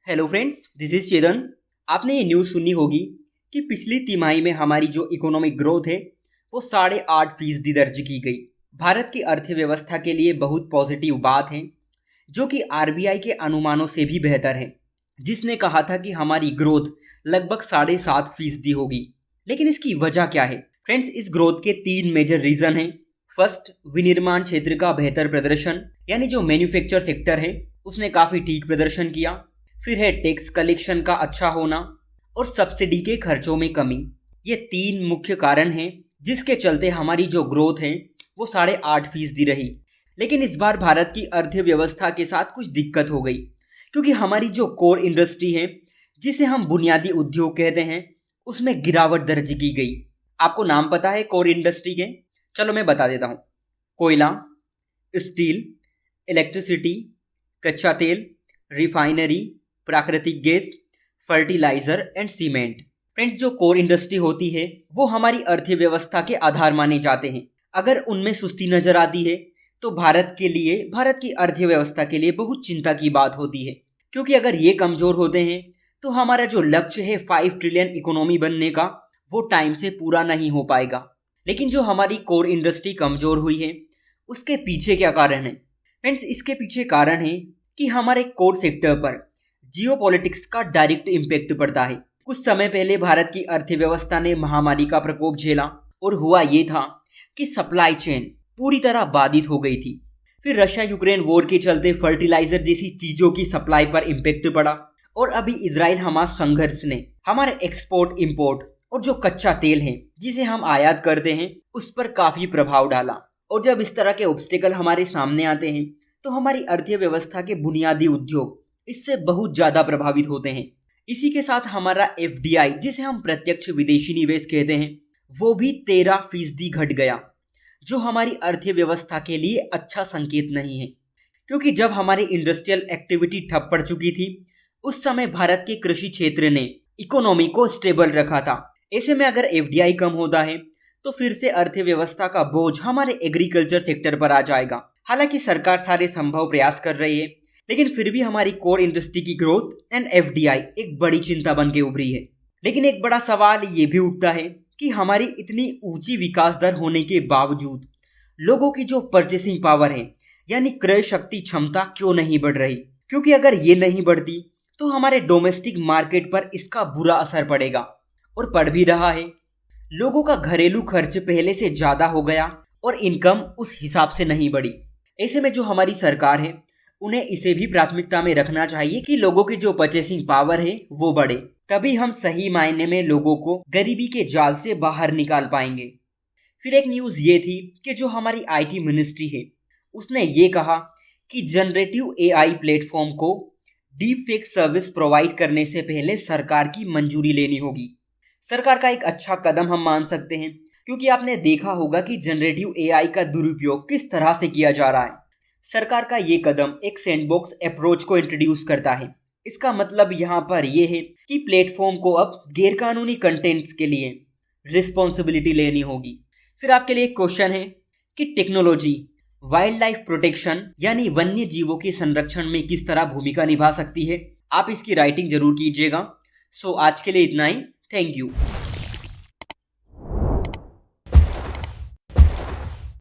Hello friends, this is चेतन। आपने ये news सुनी होगी कि पिछली तिमाही में हमारी जो इकोनॉमिक ग्रोथ है वो 8.5% दर्ज की गई। भारत की अर्थव्यवस्था के लिए बहुत पॉजिटिव बात है, जो कि आरबीआई के अनुमानों से भी बेहतर है, जिसने कहा था कि हमारी ग्रोथ लगभग 7.5% होगी। लेकिन इसकी वजह क्या है फ्रेंड्स? इस ग्रोथ के 3 मेजर रीजन हैं। फर्स्ट, विनिर्माण क्षेत्र का बेहतर प्रदर्शन, यानी जो मैन्युफैक्चर सेक्टर है उसने काफ़ी ठीक प्रदर्शन किया। फिर है टैक्स कलेक्शन का अच्छा होना और सब्सिडी के खर्चों में कमी। ये 3 मुख्य कारण हैं जिसके चलते हमारी जो ग्रोथ है वो 8.5% रही। लेकिन इस बार भारत की अर्थव्यवस्था के साथ कुछ दिक्कत हो गई, क्योंकि हमारी जो कोर इंडस्ट्री है, जिसे हम बुनियादी उद्योग कहते हैं, उसमें गिरावट दर्ज की गई। आपको नाम पता है कोर इंडस्ट्री के? चलो मैं बता देता हूँ। कोयला, स्टील, इलेक्ट्रिसिटी, कच्चा तेल, रिफाइनरी, प्राकृतिक gas, fertiliser and cement. Friends, जो कोर इंडस्ट्री होती है वो हमारी अर्थव्यवस्था के आधार माने जाते हैं। अगर उनमें सुस्ती नजर आती है तो भारत की अर्थव्यवस्था के लिए बहुत चिंता की बात होती है, क्योंकि अगर ये कमजोर होते हैं तो हमारा जो लक्ष्य है 5 ट्रिलियन इकोनॉमी बनने का, वो टाइम से पूरा नहीं हो पाएगा। लेकिन जो हमारी कोर इंडस्ट्री कमजोर हुई है उसके पीछे क्या कारण है फ्रेंड्स? इसके पीछे कारण है कि हमारे कोर सेक्टर पर जियोपॉलिटिक्स का डायरेक्ट इम्पैक्ट पड़ता है। कुछ समय पहले भारत की अर्थव्यवस्था ने महामारी का प्रकोप झेला और हुआ ये था कि सप्लाई चेन पूरी तरह बाधित हो गई थी। फिर रशिया यूक्रेन वॉर के चलते फर्टिलाइजर जैसी चीजों की सप्लाई पर इम्पैक्ट पड़ा, और अभी इजराइल हमास संघर्ष ने हमारे एक्सपोर्ट इंपोर्ट और जो कच्चा तेल है जिसे हम आयात करते हैं उस पर काफी प्रभाव डाला। और जब इस तरह के ऑब्स्टेकल हमारे सामने आते हैं तो हमारी अर्थव्यवस्था के बुनियादी उद्योग इससे बहुत ज्यादा प्रभावित होते हैं। इसी के साथ हमारा एफडीआई, जिसे हम प्रत्यक्ष विदेशी निवेश कहते हैं, वो भी 13% घट गया, जो हमारी अर्थव्यवस्था के लिए अच्छा संकेत नहीं है। क्योंकि जब हमारी इंडस्ट्रियल एक्टिविटी ठप पड़ चुकी थी उस समय भारत के कृषि क्षेत्र ने इकोनॉमी को स्टेबल रखा था। ऐसे में अगर एफडीआई कम होता है तो फिर से अर्थव्यवस्था का बोझ हमारे एग्रीकल्चर सेक्टर पर आ जाएगा। हालांकि सरकार सारे संभव प्रयास कर रही है, लेकिन फिर भी हमारी कोर इंडस्ट्री की ग्रोथ एंड एफडीआई एक बड़ी चिंता बन के उभरी है। लेकिन एक बड़ा सवाल ये भी उठता है कि हमारी इतनी ऊंची विकास दर होने के बावजूद लोगों की जो परचेसिंग पावर है, यानी क्रय शक्ति क्षमता, क्यों नहीं बढ़ रही? क्योंकि अगर ये नहीं बढ़ती तो हमारे डोमेस्टिक मार्केट पर इसका बुरा असर पड़ेगा, और पड़ भी रहा है। लोगों का घरेलू खर्च पहले से ज्यादा हो गया और इनकम उस हिसाब से नहीं बढ़ी। ऐसे में जो हमारी सरकार है उन्हें इसे भी प्राथमिकता में रखना चाहिए कि लोगों की जो परचेसिंग पावर है वो बढ़े, तभी हम सही मायने में लोगों को गरीबी के जाल से बाहर निकाल पाएंगे। फिर एक न्यूज़ ये थी कि जो हमारी आईटी मिनिस्ट्री है उसने ये कहा कि जनरेटिव एआई प्लेटफॉर्म को डीप फेक सर्विस प्रोवाइड करने से पहले सरकार की मंजूरी लेनी होगी। सरकार का एक अच्छा कदम हम मान सकते हैं, क्योंकि आपने देखा होगा कि जनरेटिव एआई का दुरुपयोग किस तरह से किया जा रहा है। सरकार का ये कदम एक सैंडबॉक्स अप्रोच को इंट्रोड्यूस करता है। इसका मतलब यहाँ पर यह है कि प्लेटफॉर्म को अब गैरकानूनी कंटेंट्स के लिए रिस्पॉन्सिबिलिटी लेनी होगी। फिर आपके लिए एक क्वेश्चन है कि टेक्नोलॉजी वाइल्ड लाइफ प्रोटेक्शन, यानी वन्य जीवों के संरक्षण में किस तरह भूमिका निभा सकती है? आप इसकी राइटिंग जरूर कीजिएगा। सो आज के लिए इतना ही। Thank you.